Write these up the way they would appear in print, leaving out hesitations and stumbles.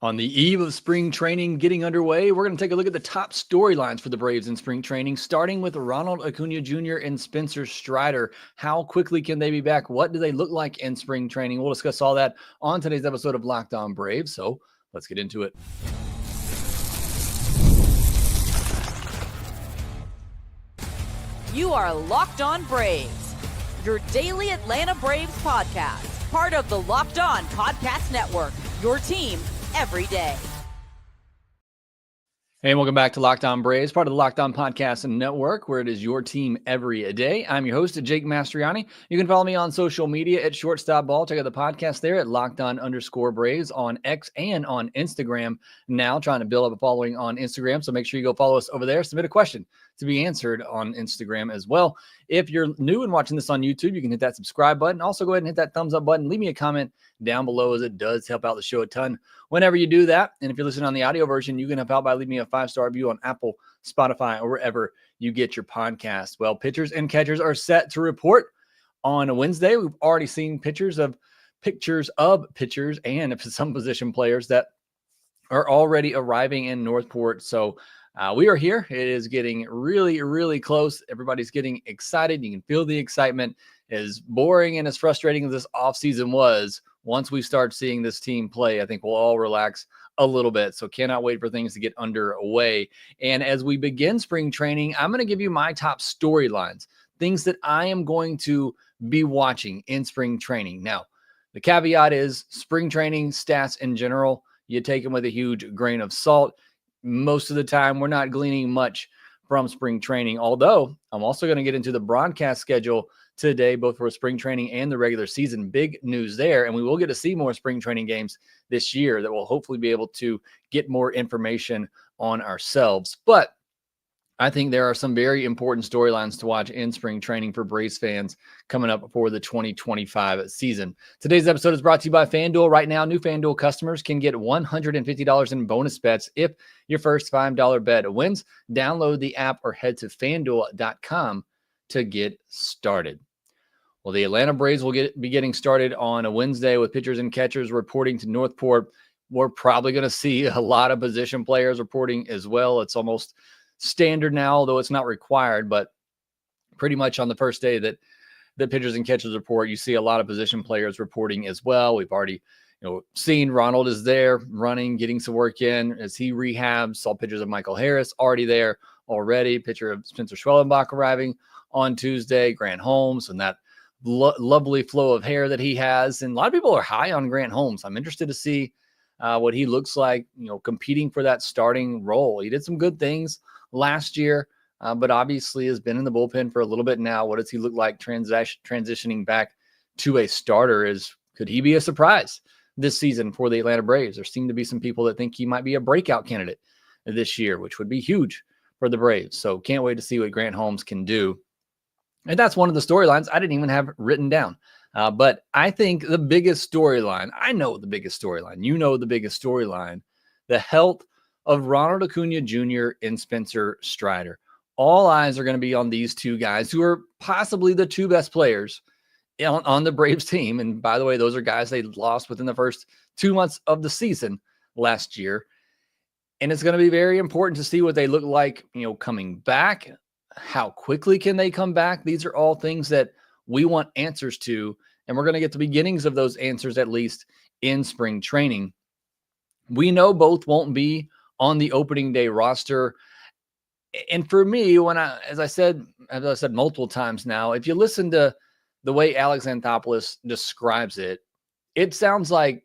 On the eve of spring training getting underway, we're going to take a look at the top storylines for the Braves in spring training, starting with Ronald Acuña Jr. and Spencer Strider. How quickly can they be back? What do they look like in spring training? We'll discuss all that on today's episode of Locked On Braves. So let's get into it. You are Locked On Braves, your daily Atlanta Braves podcast, part of the Locked On Podcast Network, your team every day. Hey, and welcome back to Locked On Braves, part of the Locked On Podcast Network, where it is your team every day. I'm your host, Jake Mastriani. You can follow me on social media at Shortstop Ball. Check out the podcast there at LockedOn_Braves on X and on Instagram. Now trying to build up a following on Instagram, so make sure you go follow us over there. Submit a question to be answered on Instagram as well. If you're new and watching this on YouTube, you can hit that subscribe button. Also, go ahead and hit that thumbs up button. Leave me a comment down below, as it does help out the show a ton whenever you do that. And if you're listening on the audio version, you can help out by leaving me a 5-star review on Apple, Spotify, or wherever you get your podcast. Well, pitchers and catchers are set to report on a Wednesday. We've already seen pictures of pitchers and some position players that are already arriving in Northport. So we are here. It is getting really, really close. Everybody's getting excited. You can feel the excitement. As boring and as frustrating as this offseason was, once we start seeing this team play, I think we'll all relax a little bit. So cannot wait for things to get underway. And as we begin spring training, I'm going to give you my top storylines, things that I am going to be watching in spring training. Now, the caveat is spring training stats in general, you take them with a huge grain of salt. Most of the time, we're not gleaning much from spring training, although I'm also going to get into the broadcast schedule today, both for spring training and the regular season. Big news there, and we will get to see more spring training games this year that will hopefully be able to get more information on ourselves. But I think there are some very important storylines to watch in spring training for Braves fans coming up for the 2025 season. Today's episode is brought to you by FanDuel. Right now, new FanDuel customers can get $150 in bonus bets if your first $5 bet wins. Download the app or head to FanDuel.com to get started. Well, the Atlanta Braves will be getting started on a Wednesday with pitchers and catchers reporting to Northport. We're probably going to see a lot of position players reporting as well. It's almost standard now, although it's not required, but pretty much on the first day that the pitchers and catchers report, you see a lot of position players reporting as well. We've already seen Ronald is there running, getting some work in as he rehabs. Saw pictures of Michael Harris already there already. Picture of Spencer Schwellenbach arriving on Tuesday. Grant Holmes and that lovely flow of hair that he has. And a lot of people are high on Grant Holmes. I'm interested to see what he looks like, competing for that starting role. He did some good things last year, but obviously has been in the bullpen for a little bit now. What does he look like transitioning back to a starter? Could he be a surprise this season for the Atlanta Braves? There seem to be some people that think he might be a breakout candidate this year, which would be huge for the Braves. So can't wait to see what Grant Holmes can do. And that's one of the storylines I didn't even have written down. But I think the biggest storyline, I know the biggest storyline, the biggest storyline, the health of Ronald Acuña Jr. and Spencer Strider. All eyes are going to be on these two guys who are possibly the two best players on the Braves team. And by the way, those are guys they lost within the first 2 months of the season last year. And it's going to be very important to see what they look like, coming back. How quickly can they come back? These are all things that we want answers to, and we're going to get the beginnings of those answers at least in spring training. We know both won't be on the opening day roster. And for me, as I said multiple times now, if you listen to the way Alex Anthopoulos describes it, it sounds like,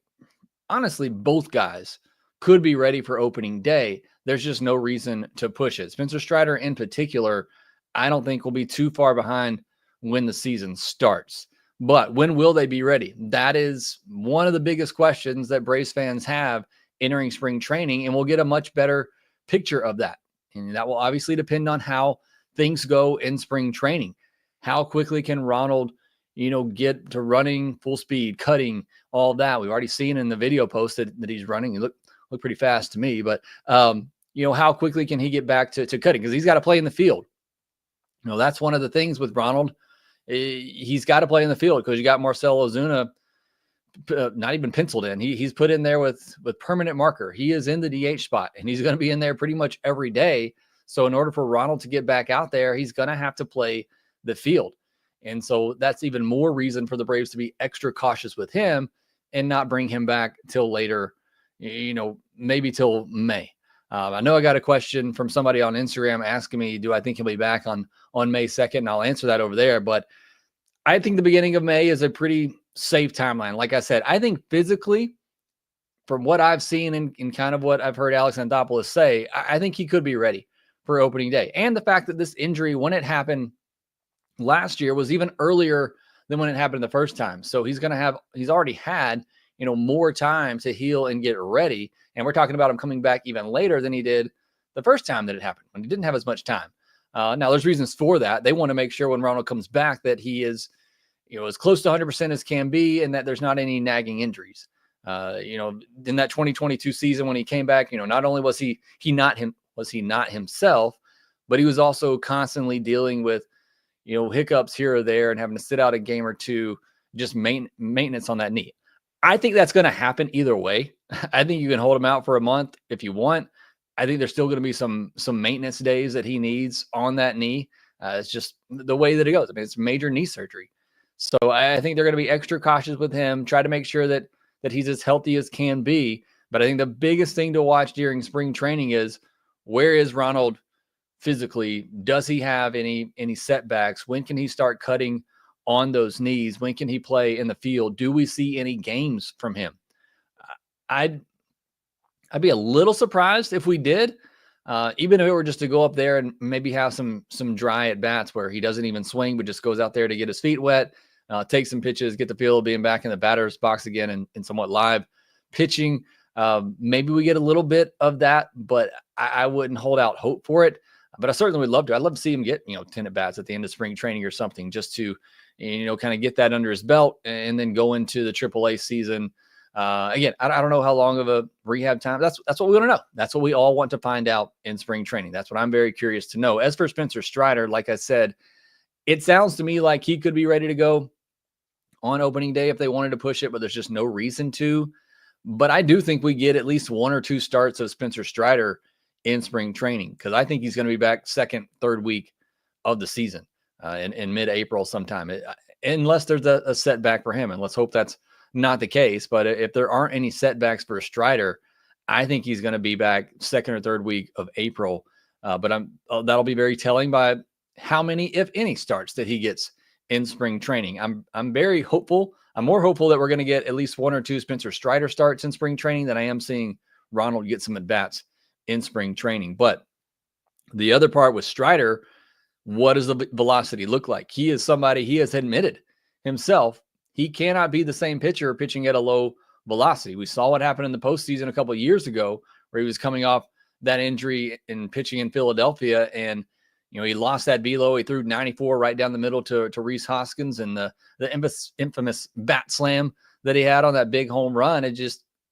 honestly, both guys could be ready for opening day. There's just no reason to push it. Spencer Strider in particular, I don't think will be too far behind when the season starts. But when will they be ready? That is one of the biggest questions that Braves fans have entering spring training, and we'll get a much better picture of that. And that will obviously depend on how things go in spring training. How quickly can Ronald, get to running full speed, cutting, all that. We've already seen in the video post that he's running. He looked pretty fast to me, but how quickly can he get back to cutting? Because he's got to play in the field. That's one of the things with Ronald. He's got to play in the field because you got Marcell Ozuna not even penciled in. He's put in there with permanent marker. He is in the DH spot, and he's going to be in there pretty much every day. So in order for Ronald to get back out there, he's going to have to play the field. And so that's even more reason for the Braves to be extra cautious with him and not bring him back till later, maybe till May. I know I got a question from somebody on Instagram asking me, do I think he'll be back on May 2nd? And I'll answer that over there. But I think the beginning of May is a pretty safe timeline. Like I said, I think physically, from what I've seen and kind of what I've heard Alex Anthopoulos say, I think he could be ready for opening day. And the fact that this injury, when it happened last year, was even earlier than when it happened the first time. So he's already had, more time to heal and get ready. And we're talking about him coming back even later than he did the first time that it happened, when he didn't have as much time. Now there's reasons for that. They want to make sure when Ronald comes back that he is, as close to 100% as can be, and that there's not any nagging injuries. In that 2022 season when he came back, not only was he not himself, but he was also constantly dealing with, hiccups here or there and having to sit out a game or two, just maintenance on that knee. I think that's going to happen either way. I think you can hold him out for a month if you want. I think there's still going to be some maintenance days that he needs on that knee. It's just the way that it goes. I mean, it's major knee surgery. So I think they're going to be extra cautious with him, try to make sure that he's as healthy as can be. But I think the biggest thing to watch during spring training is, where is Ronald physically? Does he have any setbacks? When can he start cutting on those knees? When can he play in the field? Do we see any games from him? I'd be a little surprised if we did, even if it were just to go up there and maybe have some dry at bats where he doesn't even swing, but just goes out there to get his feet wet, take some pitches, get the feel of being back in the batter's box again and somewhat live pitching. Maybe we get a little bit of that, but I wouldn't hold out hope for it. But I certainly would love to. I'd love to see him get, 10 at bats at the end of spring training or something, just to, kind of get that under his belt and then go into the AAA season. Again, I don't know how long of a rehab time. That's what we want to know. That's what we all want to find out in spring training. That's what I'm very curious to know. As for Spencer Strider, like I said, it sounds to me like he could be ready to go on opening day if they wanted to push it, but there's just no reason to. But I do think we get at least 1 or 2 starts of Spencer Strider in spring training, because I think he's going to be back second, third week of the season in mid-April sometime, unless there's a setback for him. And let's hope that's not the case. But if there aren't any setbacks for Strider, I think he's going to be back second or third week of April. But that'll be very telling by how many, if any, starts that he gets in spring training. I'm very hopeful. I'm more hopeful that we're going to get at least 1 or 2 Spencer Strider starts in spring training than I am seeing Ronald get some at-bats in spring training. But the other part with Strider, what does the velocity look like? He is somebody, he has admitted himself, he cannot be the same pitcher pitching at a low velocity. We saw what happened in the postseason a couple of years ago, where he was coming off that injury and pitching in Philadelphia, and he lost that velo. He threw 94 right down the middle to Rhys Hoskins, and the infamous bat slam that he had on that big home run.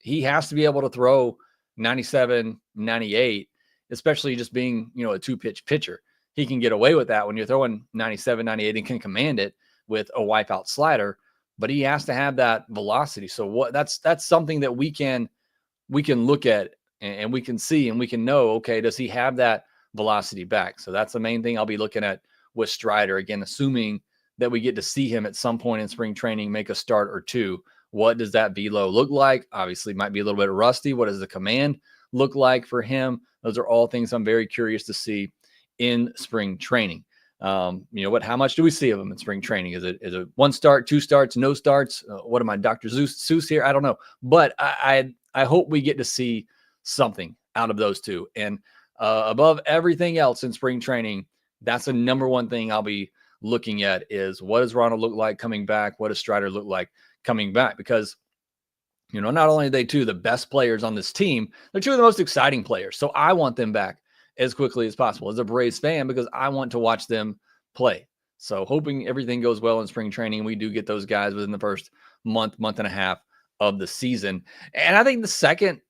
He has to be able to throw 97, 98, especially just being, a 2-pitch pitcher. He can get away with that when you're throwing 97, 98 and can command it with a wipeout slider, but he has to have that velocity. So that's something that we can look at and we can see and we can know, okay, does he have that velocity back? So that's the main thing I'll be looking at with Strider. Again, assuming that we get to see him at some point in spring training, make a start or 2. What does that velo look like? Obviously, might be a little bit rusty. What does the command look like for him? Those are all things I'm very curious to see in spring training. How much do we see of him in spring training? Is it 1 start, 2 starts, no starts? What am I, Dr. Seuss here? I don't know. But I hope we get to see something out of those 2. And above everything else in spring training, that's the number one thing I'll be looking at is, what does Ronald look like coming back? What does Strider look like coming back? Because, not only are they 2 of the best players on this team, they're 2 of the most exciting players. So I want them back as quickly as possible as a Braves fan, because I want to watch them play. So hoping everything goes well in spring training, we do get those guys within the first month and a half of the season. And I think the second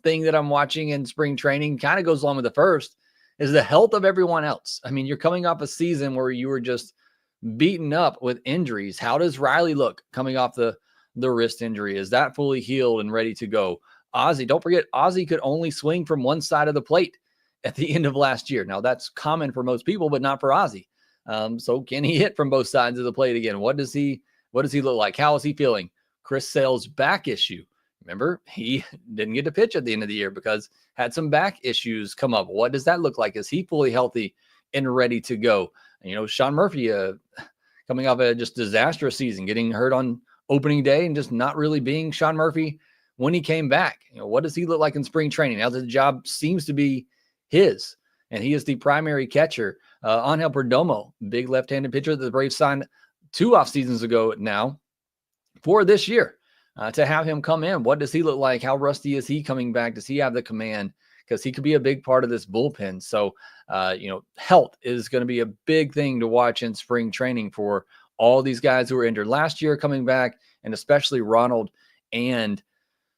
thing that I'm watching in spring training kind of goes along with the first, is the health of everyone else. I mean, you're coming off a season where you were just beaten up with injuries. How does Riley look coming off the the wrist injury? Is that fully healed and ready to go? Ozzie, don't forget, Ozzie could only swing from one side of the plate at the end of last year. Now, that's common for most people, but not for Ozzie. So can he hit from both sides of the plate again? What does he look like? How is he feeling? Chris Sale's back issue. Remember, he didn't get to pitch at the end of the year because had some back issues come up. What does that look like? Is he fully healthy and ready to go? And, Sean Murphy coming off a just disastrous season, getting hurt on opening day and just not really being Sean Murphy when he came back. What does he look like in spring training? Now the job seems to be his, and he is the primary catcher. Angel Perdomo, big left-handed pitcher that the Braves signed 2 off seasons ago now for this year. To have him come in, what does he look like? How rusty is he coming back? Does he have the command? Because he could be a big part of this bullpen. So, health is going to be a big thing to watch in spring training for all these guys who were injured last year coming back, and especially Ronald and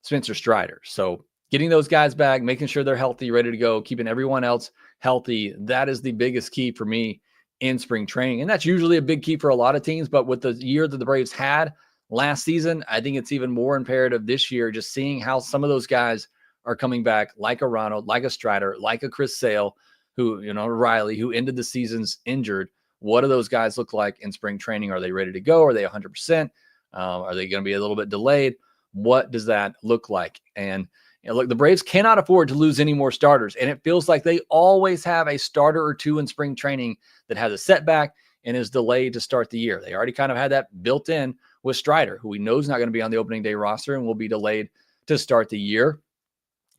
Spencer Strider. So getting those guys back, making sure they're healthy, ready to go, keeping everyone else healthy, that is the biggest key for me in spring training. And that's usually a big key for a lot of teams. But with the year that the Braves had last season, I think it's even more imperative this year, just seeing how some of those guys are coming back, like a Ronald, like a Strider, like a Chris Sale, who, Riley, who ended the seasons injured. What do those guys look like in spring training? Are they ready to go? Are they 100%? Are they going to be a little bit delayed? What does that look like? And look, the Braves cannot afford to lose any more starters. And it feels like they always have a starter or two in spring training that has a setback and is delayed to start the year. They already kind of had that built in with Strider, who we know is not going to be on the opening day roster and will be delayed to start the year.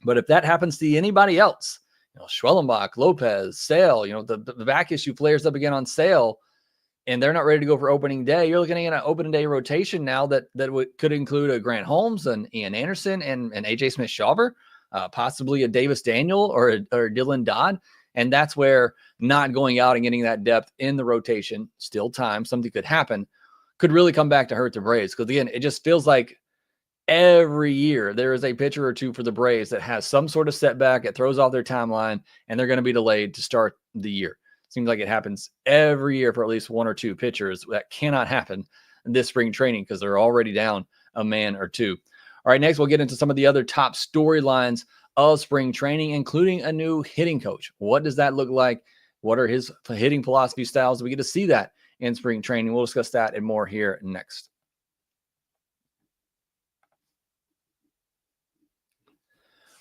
But if that happens to anybody else, Schwellenbach, Lopez, Sale, the back issue flares up again on Sale, and they're not ready to go for opening day, you're looking at an opening day rotation now that could include a Grant Holmes and Ian Anderson and AJ Smith-Shawver, possibly a Davis Daniel or Dylan Dodd. And that's where not going out and getting that depth in the rotation, still time, something could happen, could really come back to hurt the Braves. Because again, it just feels like every year there is a pitcher or two for the Braves that has some sort of setback. It throws off their timeline, and they're going to be delayed to start the year. Seems like it happens every year for at least one or two pitchers. That cannot happen this spring training because they're already down a man or two. All right, next we'll get into some of the other top storylines of spring training, including a new hitting coach. What does that look like? What are his hitting philosophy styles? We get to see that in spring training. We'll discuss that and more here next.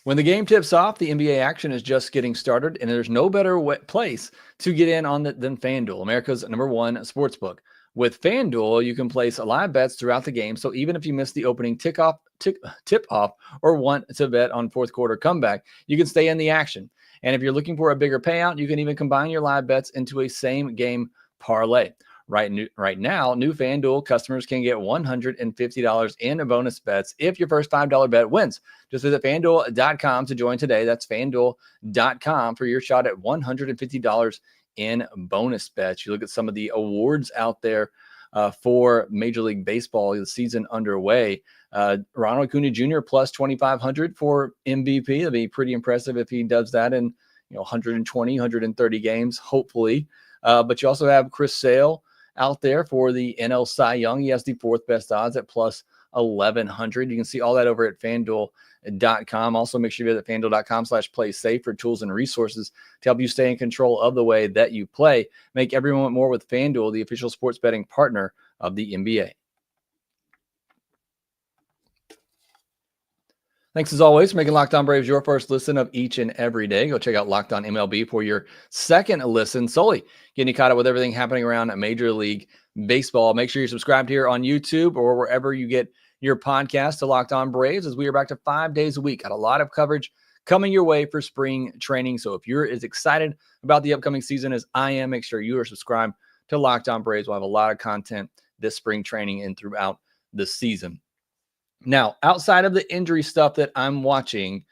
When the game tips off, the NBA action is just getting started, and there's no better place to get in on than FanDuel, America's #1 sportsbook. With FanDuel, you can place live bets throughout the game, so even if you miss the opening tip-off or want to bet on fourth quarter comeback, you can stay in the action. And if you're looking for a bigger payout, you can even combine your live bets into a same-game parlay. Right now, new FanDuel customers can get $150 in bonus bets if your first $5 bet wins. Just visit FanDuel.com to join today. That's FanDuel.com for your shot at $150 in bonus bets. You look at some of the awards out there for Major League Baseball, the season underway. Ronald Acuña Jr. plus 2,500 for MVP. It'll be pretty impressive if he does that in 120, 130 games, hopefully. But you also have Chris Sale out there for the NL Cy Young. He has the 4th best odds at plus 1,100. You can see all that over at FanDuel.com. Also, make sure you visit FanDuel.com/play-safe for tools and resources to help you stay in control of the way that you play. Make every moment more with FanDuel, the official sports betting partner of the NBA. Thanks as always for making Locked On Braves your first listen of each and every day. Go check out Locked On MLB for your second listen, solely getting you caught up with everything happening around Major League Baseball. Make sure you're subscribed here on YouTube or wherever you get your podcast to Locked On Braves, as we are back to 5 days a week. Got a lot of coverage coming your way for spring training. So if you're as excited about the upcoming season as I am, make sure you are subscribed to Locked On Braves. We'll have a lot of content this spring training and throughout the season. Now, outside of the injury stuff that I'm watching,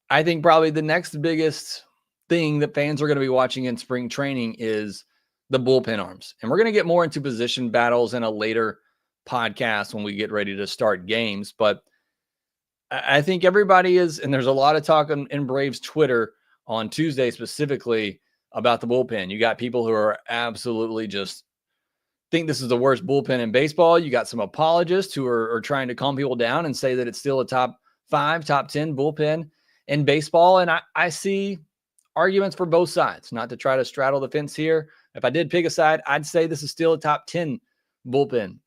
I think probably the next biggest thing that fans are going to be watching in spring training is the bullpen arms. And we're going to get more into position battles in a later podcast when we get ready to start games. But I think everybody is, and there's a lot of talk in Braves Twitter on Tuesday specifically about the bullpen. You got people who are absolutely just think this is the worst bullpen in baseball. You got some apologists who are trying to calm people down and say that it's still a top 5, top 10 bullpen in baseball. And I see arguments for both sides, not to try to straddle the fence here. If I did pick a side, I'd say this is still a top 10 bullpen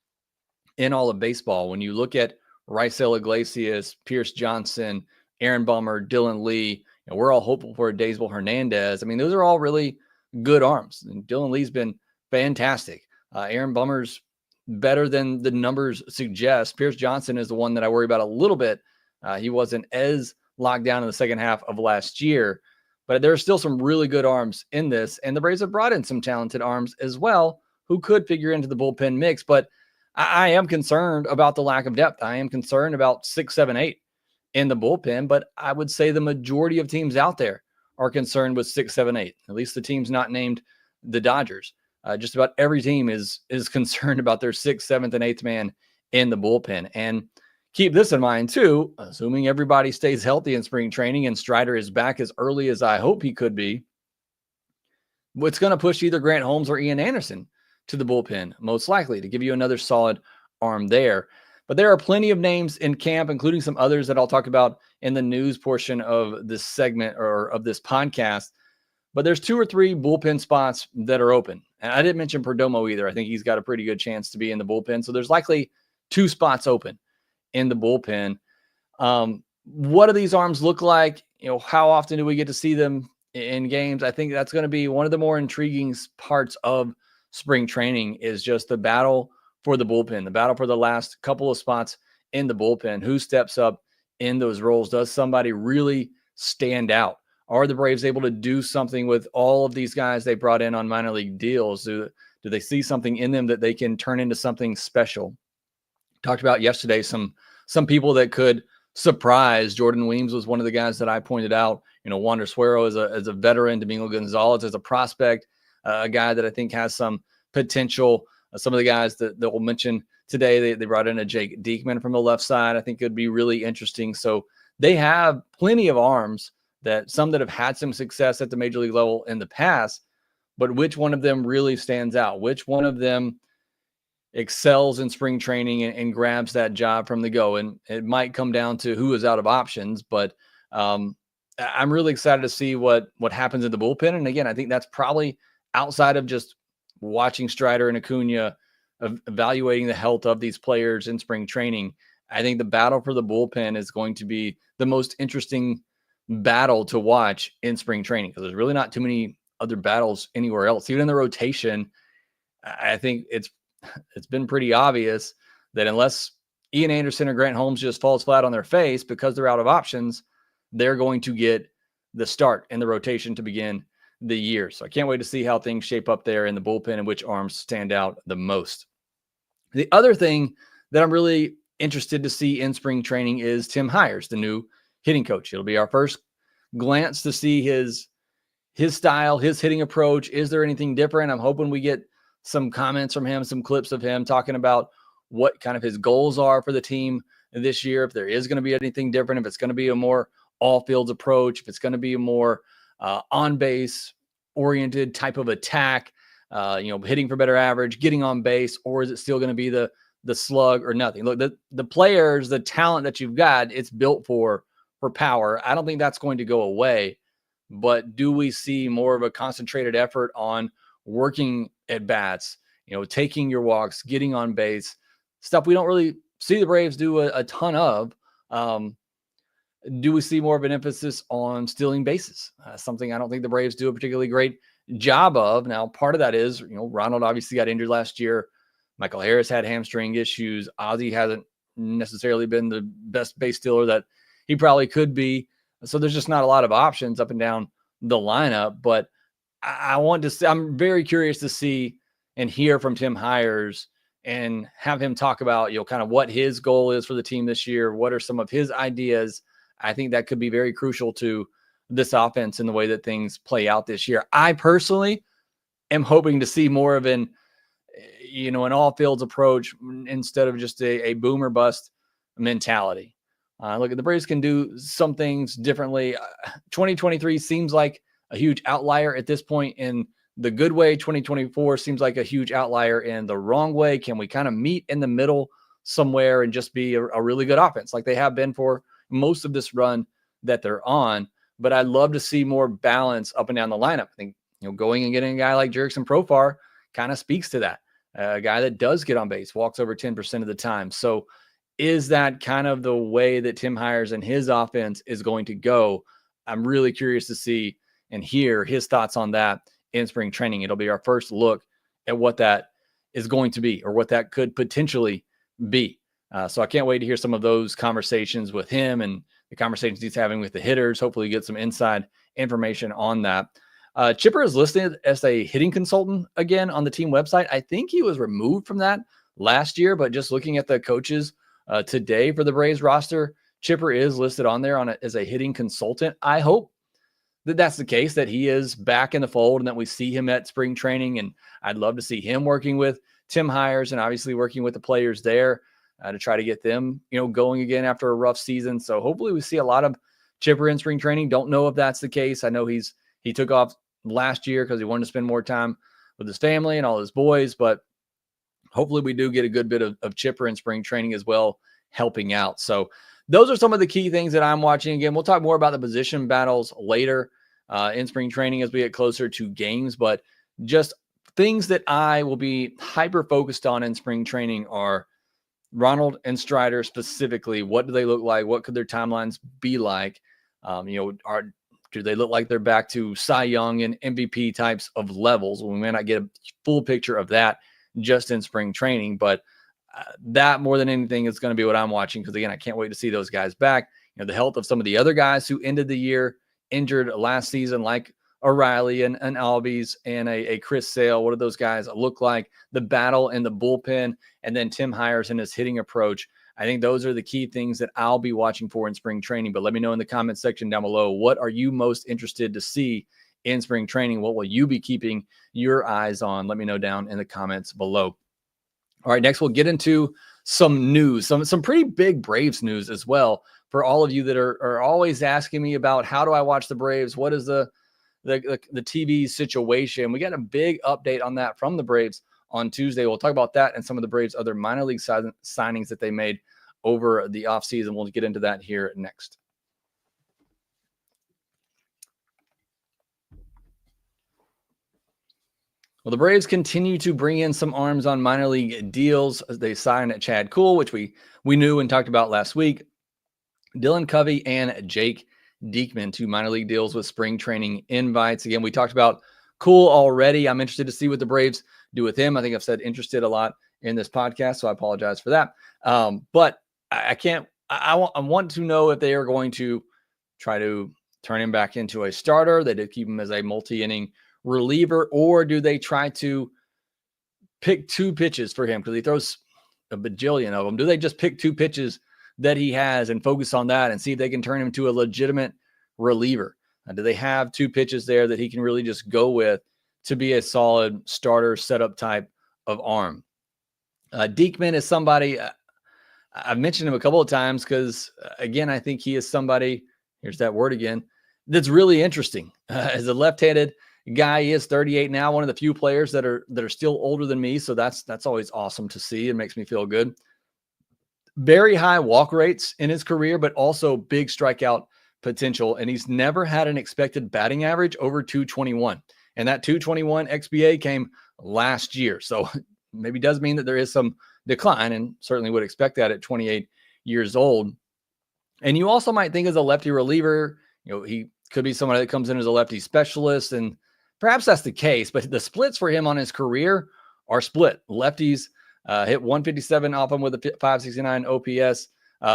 in all of baseball. When you look at Raisel Iglesias, Pierce Johnson, Aaron Bummer, Dylan Lee, we're all hopeful for a Daysbel Hernandez. I mean, those are all really good arms. And Dylan Lee's been fantastic. Aaron Bummer's better than the numbers suggest. Pierce Johnson is the one that I worry about a little bit. He wasn't as locked down in the second half of last year, but there are still some really good arms in this. And the Braves have brought in some talented arms as well who could figure into the bullpen mix. But I am concerned about the lack of depth. I am concerned about 6, 7, 8 in the bullpen, but I would say the majority of teams out there are concerned with 6, 7, 8. At least the teams not named the Dodgers. Just about every team is concerned about their 6th, 7th, and 8th man in the bullpen. And keep this in mind too, assuming everybody stays healthy in spring training and Strider is back as early as I hope he could be, it's going to push either Grant Holmes or Ian Anderson to the bullpen, most likely, to give you another solid arm there. But there are plenty of names in camp, including some others that I'll talk about in the news portion of this segment or of this podcast. But there's 2 or 3 bullpen spots that are open. And I didn't mention Perdomo either. I think he's got a pretty good chance to be in the bullpen. So there's likely 2 spots open in the bullpen. What do these arms look like? How often do we get to see them in games? I think that's going to be one of the more intriguing parts of spring training, is just the battle for the bullpen, the battle for the last couple of spots in the bullpen. Who steps up in those roles? Does somebody really stand out? Are the Braves able to do something with all of these guys they brought in on minor league deals? Do they see something in them that they can turn into something special? Talked about yesterday some people that could surprise. Jordan Weems was one of the guys that I pointed out. Wander Suero as a veteran, Domingo Gonzalez as a prospect, a guy that I think has some potential. Some of the guys that we'll mention today, they brought in a Jake Diekman from the left side. I think it'd be really interesting. So they have plenty of arms, some that have had some success at the major league level in the past, but which one of them really stands out? Which one of them excels in spring training and grabs that job from the go? And it might come down to who is out of options, but I'm really excited to see what happens in the bullpen. And again, I think that's probably outside of just watching Strider and Acuña, evaluating the health of these players in spring training. I think the battle for the bullpen is going to be the most interesting battle to watch in spring training, because there's really not too many other battles anywhere else. Even in the rotation, I think it's been pretty obvious that unless Ian Anderson or Grant Holmes just falls flat on their face because they're out of options, they're going to get the start in the rotation to begin the year. So I can't wait to see how things shape up there in the bullpen and which arms stand out the most. The other thing that I'm really interested to see in spring training is Tim Hyers, the new hitting coach. It'll be our first glance to see his style, his hitting approach. Is there anything different? I'm hoping we get some comments from him, some clips of him talking about what kind of his goals are for the team this year, if there is going to be anything different, if it's going to be a more all fields approach, if it's going to be a more on base oriented type of attack, hitting for better average, getting on base, or is it still going to be the slug or nothing? Look, the players, the talent that you've got, it's built for power. I don't think that's going to go away, but do we see more of a concentrated effort on working at bats, taking your walks, getting on base, stuff we don't really see the Braves do a ton of? Do we see more of an emphasis on stealing bases? Something I don't think the Braves do a particularly great job of. Now, part of that is, Ronald obviously got injured last year. Michael Harris had hamstring issues. Ozzie hasn't necessarily been the best base stealer that he probably could be. So there's just not a lot of options up and down the lineup. But I'm very curious to see and hear from Tim Hyers and have him talk about, kind of what his goal is for the team this year. What are some of his ideas? I think that could be very crucial to this offense and the way that things play out this year. I personally am hoping to see more of an all fields approach instead of just a boom or bust mentality. Look, the Braves can do some things differently. 2023 seems like a huge outlier at this point in the good way. 2024 seems like a huge outlier in the wrong way. Can we kind of meet in the middle somewhere and just be a really good offense like they have been for most of this run that they're on? But I'd love to see more balance up and down the lineup. I think, going and getting a guy like Jerickson Profar kind of speaks to that. A guy that does get on base, walks over 10% of the time. So is that kind of the way that Tim Hires and his offense is going to go? I'm really curious to see and hear his thoughts on that in spring training. It'll be our first look at what that is going to be, or what that could potentially be. So I can't wait to hear some of those conversations with him and the conversations he's having with the hitters. Hopefully get some inside information on that. Chipper is listed as a hitting consultant again on the team website. I think he was removed from that last year, but just looking at the coaches today for the Braves roster, Chipper is listed on there as a hitting consultant. I hope that that's the case, that he is back in the fold and that we see him at spring training. And I'd love to see him working with Tim Hires and obviously working with the players there to try to get them, going again after a rough season. So hopefully we see a lot of Chipper in spring training. Don't know if that's the case. I know he took off last year because he wanted to spend more time with his family and all his boys, but hopefully we do get a good bit of Chipper in spring training as well, helping out. So those are some of the key things that I'm watching. Again, we'll talk more about the position battles later in spring training as we get closer to games, but just things that I will be hyper focused on in spring training are Ronald and Strider specifically. What do they look like? What could their timelines be like? Do they look like they're back to Cy Young and MVP types of levels? We may not get a full picture of that just in spring training, but that more than anything is going to be what I'm watching. Because again, I can't wait to see those guys back. The health of some of the other guys who ended the year injured last season, like O'Reilly and Albies and a Chris Sale. What do those guys look like? The battle in the bullpen, and then Tim Hires and his hitting approach. I think those are the key things that I'll be watching for in spring training. But let me know in the comment section down below, what are you most interested to see in spring training? What will you be keeping your eyes on? Let me know down in the comments below. All right, next we'll get into some news, some pretty big Braves news as well for all of you that are always asking me about how do I watch the Braves? What is the TV situation? We got a big update on that from the Braves on Tuesday. We'll talk about that and some of the Braves' other minor league signings that they made over the offseason. We'll get into that here next. Well, the Braves continue to bring in some arms on minor league deals. They signed Chad Kuhl, which we knew and talked about last week. Dylan Covey and Jake Diekman, 2 minor league deals with spring training invites. Again, we talked about Kuhl already. I'm interested to see what the Braves do with him. I think I've said interested a lot in this podcast, so I apologize for that. But I want to know if they are going to try to turn him back into a starter. They did keep him as a multi-inning reliever, or do they try to pick 2 pitches for him because he throws a bajillion of them? Do they just pick 2 pitches that he has and focus on that and see if they can turn him to a legitimate reliever? Do they have 2 pitches there that he can really just go with to be a solid starter setup type of arm? Diekman is somebody, I've mentioned him a couple of times because, again, I think he is somebody, here's that word again, that's really interesting. As a left-handed guy, he is 38 now, one of the few players that are still older than me, so that's always awesome to see. It makes me feel good. Very high walk rates in his career, but also big strikeout potential, and he's never had an expected batting average over 221. And that 221 XBA came last year. So maybe does mean that there is some decline, and certainly would expect that at 28 years old. And you also might think as a lefty reliever, he could be somebody that comes in as a lefty specialist, and perhaps that's the case, but the splits for him on his career are split. Lefties hit 157 off him with a 569 OPS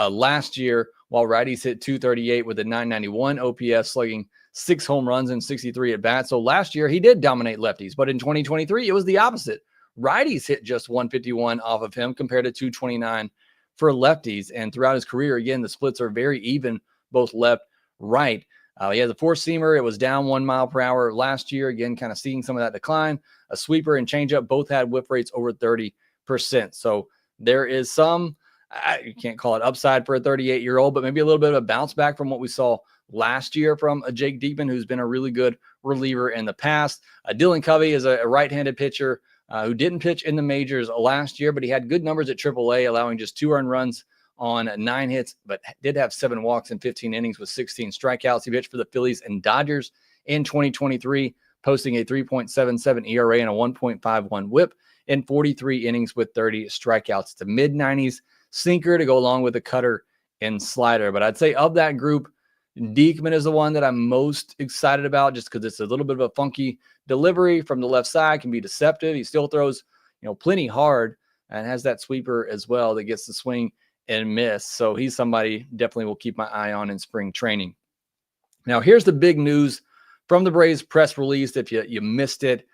last year, while righties hit 238 with a 991 OPS, slugging 6 home runs and 63 at bats. So last year he did dominate lefties, but in 2023 it was the opposite. Righties hit just 151 off of him compared to 229 for lefties. And throughout his career, again, the splits are very even, both left, right. He has a 4-seamer. It was down 1 mile per hour last year. Again, kind of seeing some of that decline. A sweeper and changeup both had whip rates over 30%. So there is some, you can't call it upside for a 38-year-old, but maybe a little bit of a bounce back from what we saw last year from Jake Diekman, who's been a really good reliever in the past. Dylan Covey is a right-handed pitcher who didn't pitch in the majors last year, but he had good numbers at AAA, allowing just 2 earned runs on 9 hits, but did have 7 walks in 15 innings with 16 strikeouts. He pitched for the Phillies and Dodgers in 2023, posting a 3.77 ERA and a 1.51 whip in 43 innings with 30 strikeouts. It's a mid-90s sinker to go along with the cutter and slider. But I'd say of that group, Diekman is the one that I'm most excited about, just because it's a little bit of a funky delivery from the left side, can be deceptive. He still throws, plenty hard and has that sweeper as well that gets the swing and miss. So he's somebody definitely will keep my eye on in spring training. Now, here's the big news from the Braves press release. If you missed it,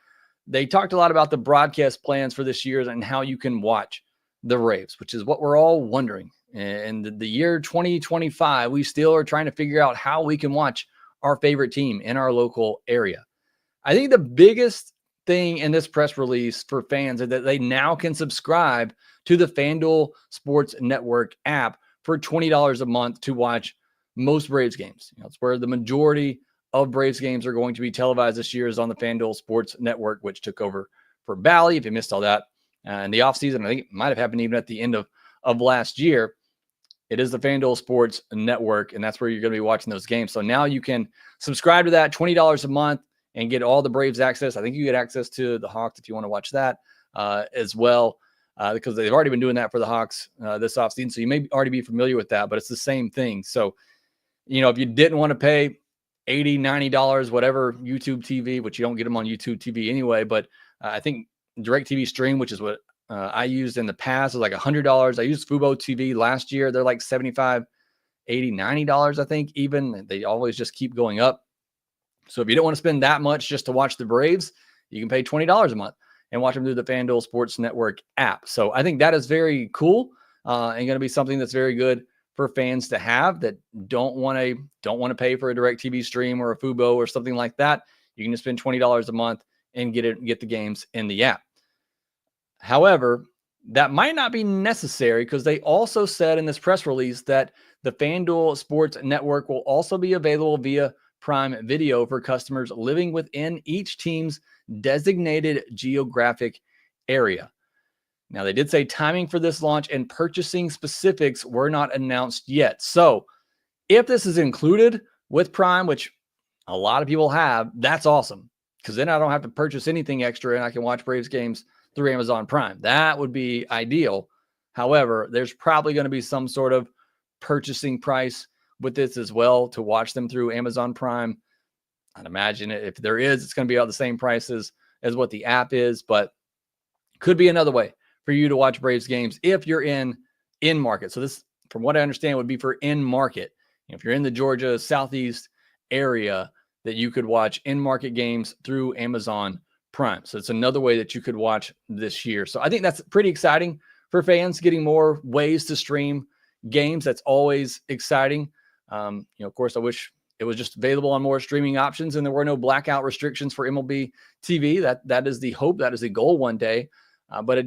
they talked a lot about the broadcast plans for this year and how you can watch the Braves, which is what we're all wondering. And the year 2025, we still are trying to figure out how we can watch our favorite team in our local area. I think the biggest thing in this press release for fans is that they now can subscribe to the FanDuel Sports Network app for $20 a month to watch most Braves games. It's where the majority of Braves games are going to be televised this year, is on the FanDuel Sports Network, which took over for Bally. If you missed all that in the offseason, I think it might have happened even at the end of last year. It is the FanDuel Sports Network, and that's where you're going to be watching those games. So now you can subscribe to that, $20 a month, and get all the Braves access. I think you get access to the Hawks if you want to watch that as well, because they've already been doing that for the Hawks this offseason. So you may already be familiar with that, but it's the same thing. So, if you didn't want to pay $80, $90, whatever, YouTube TV, which you don't get them on YouTube TV anyway, but I think DirecTV Stream, which is what I used in the past, is like $100. I used Fubo TV last year. They're like $75, $80, $90, I think even. They always just keep going up. So if you don't want to spend that much just to watch the Braves, you can pay $20 a month and watch them through the FanDuel Sports Network app. So I think that is very cool and going to be something that's very good for fans to have that don't want to pay for a DirecTV Stream or a Fubo or something like that. You can just spend $20 a month and get the games in the app. However, that might not be necessary, because they also said in this press release that the FanDuel Sports Network will also be available via Prime Video for customers living within each team's designated geographic area. Now, they did say timing for this launch and purchasing specifics were not announced yet. So if this is included with Prime, which a lot of people have, that's awesome, because then I don't have to purchase anything extra and I can watch Braves games through Amazon Prime. That would be ideal. However, there's probably going to be some sort of purchasing price with this as well to watch them through Amazon Prime. I'd imagine if there is, it's going to be all the same prices as what the app is, but could be another way for you to watch Braves games if you're in market. So this, from what I understand, would be for in market. If you're in the Georgia Southeast area, that you could watch in market games through Amazon Prime. So it's another way that you could watch this year. So I think that's pretty exciting for fans, getting more ways to stream games. That's always exciting. Of course, I wish it was just available on more streaming options and there were no blackout restrictions for MLB TV. That is the hope. That is the goal one day. But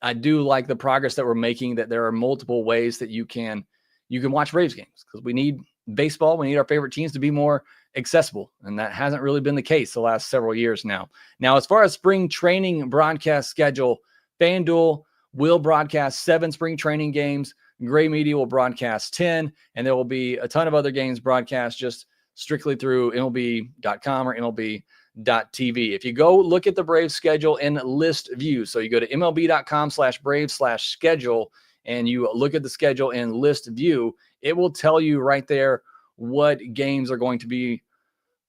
I do like the progress that we're making, that there are multiple ways that you can watch Braves games, because we need baseball. We need our favorite teams to be more accessible. And that hasn't really been the case the last several years now. Now, as far as spring training broadcast schedule, FanDuel will broadcast 7 spring training games. Gray Media will broadcast 10, and there will be a ton of other games broadcast just strictly through MLB.com or MLB.tv. If you go look at the Braves schedule in list view, so you go to MLB.com/Braves/schedule and you look at the schedule in list view, it will tell you right there what games are going to be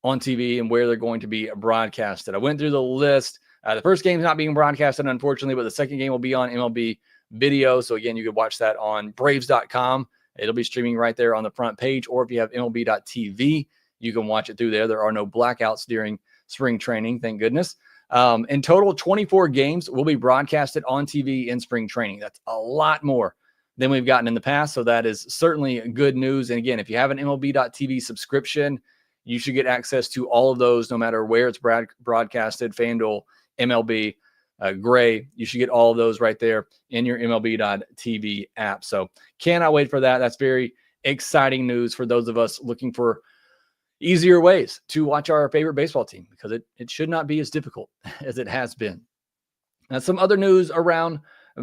on TV and where they're going to be broadcasted. I went through the list. The first game is not being broadcasted, unfortunately, but the second game will be on MLB Video. So again, you could watch that on Braves.com. It'll be streaming right there on the front page. Or if you have MLB.tv, you can watch it through there. There are no blackouts during spring training, thank goodness. In total, 24 games will be broadcasted on TV in spring training. That's a lot more than we've gotten in the past. So that is certainly good news. And again, if you have an MLB.tv subscription, you should get access to all of those, no matter where it's broadcasted, FanDuel, MLB, Gray. You should get all of those right there in your MLB.tv app. So cannot wait for that. That's very exciting news for those of us looking for easier ways to watch our favorite baseball team, because it should not be as difficult as it has been. Now, some other news around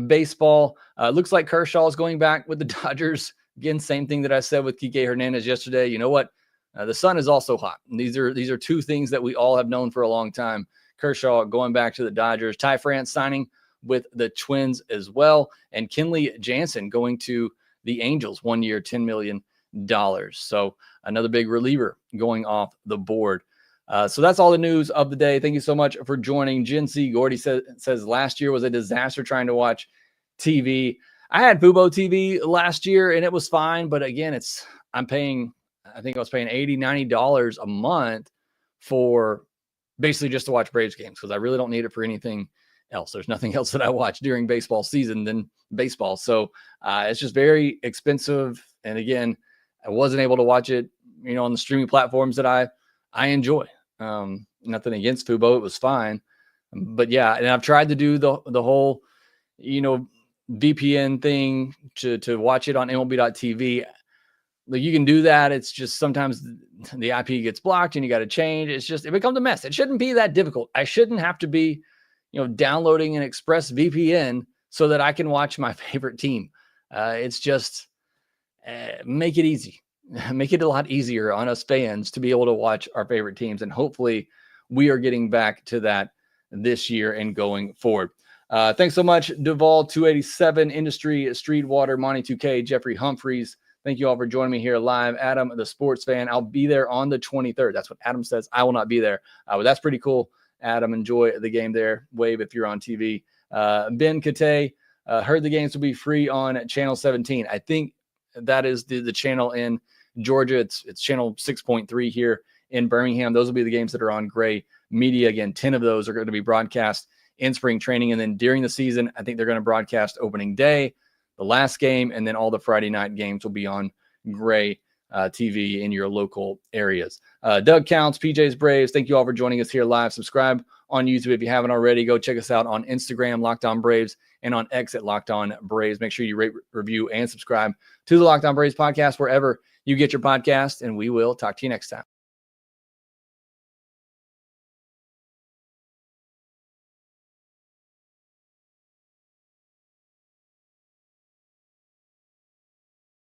baseball. Looks like Kershaw is going back with the Dodgers. Again, same thing that I said with Kike Hernandez yesterday. You know what? The sun is also hot. And these are two things that we all have known for a long time. Kershaw going back to the Dodgers. Ty France signing with the Twins as well. And Kenley Jansen going to the Angels, 1 year, $10 million. So another big reliever going off the board. So that's all the news of the day. Thank you so much for joining. Jen C. Gordy says last year was a disaster trying to watch TV. I had Fubo TV last year and it was fine. But again, I think I was paying $80, $90 a month for basically just to watch Braves games, because I really don't need it for anything else. There's nothing else that I watch during baseball season than baseball. So it's just very expensive. And again, I wasn't able to watch it, on the streaming platforms that I enjoy. Nothing against Fubo. It was fine. But yeah, and I've tried to do the whole, VPN thing to watch it on MLB.tv. Like, you can do that. It's just sometimes the IP gets blocked and you got to change. It becomes a mess. It shouldn't be that difficult. I shouldn't have to be, downloading an Express VPN so that I can watch my favorite team. It's just make it easy. Make it a lot easier on us fans to be able to watch our favorite teams. And hopefully we are getting back to that this year and going forward. Thanks so much, Duval 287, Industry, Streetwater, Monty 2K, Jeffrey Humphreys. Thank you all for joining me here live. Adam, the sports fan, I'll be there on the 23rd. That's what Adam says. I will not be there. But that's pretty cool. Adam, enjoy the game there. Wave if you're on TV. Ben Kate, heard the games will be free on channel 17. I think that is the channel in Georgia. It's channel 6.3 here in Birmingham. Those will be the games that are on Gray Media. Again, 10 of those are going to be broadcast in spring training. And then during the season, I think they're going to broadcast opening day, the last game, and then all the Friday night games will be on Gray TV in your local areas. Doug Counts, PJ's Braves, thank you all for joining us here live. Subscribe on YouTube if you haven't already. Go check us out on Instagram, Locked On Braves, and on X at Locked On Braves. Make sure you rate, review, and subscribe to the Locked On Braves podcast wherever you get your podcast, and we will talk to you next time.